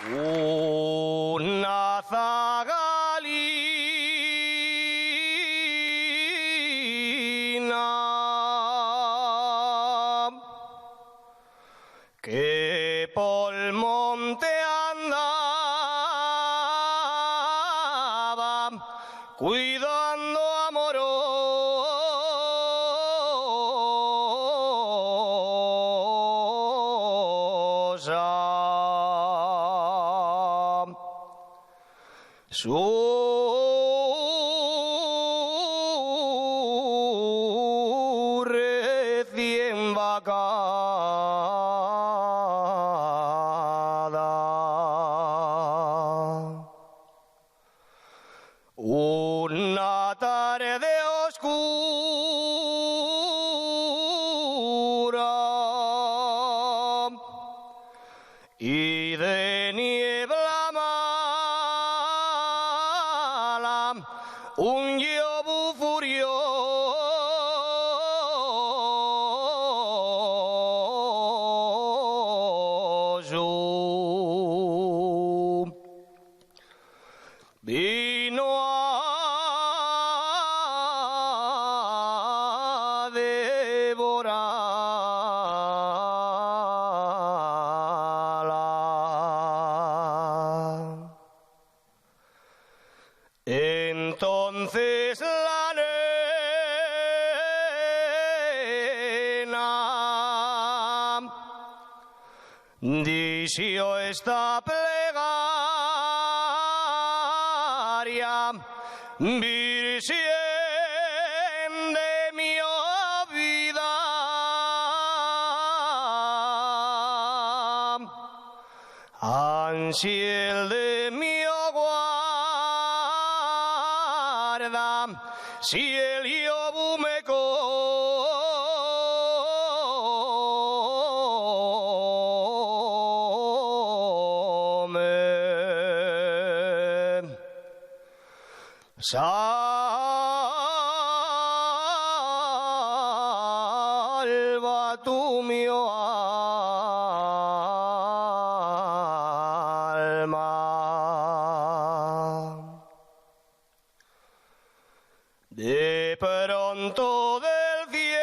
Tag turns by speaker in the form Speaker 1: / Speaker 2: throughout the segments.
Speaker 1: Una zagalina que por el monte andaba cuidando amorosa su recién vacada. Una tarde oscura y de niebla mala, un llobo furioso vino a devorarla. Entonces la nena dició esta plegaria: Virgen de mi vida, ángel de mi guarda, si el llobo me come, salva tu mi alma. De pronto del cielo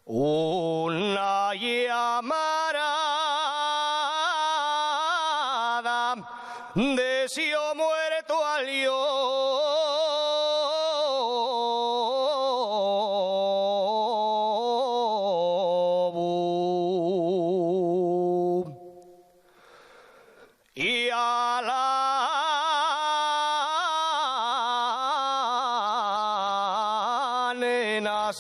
Speaker 1: una llamarada deseó muerto al llobo y a la nena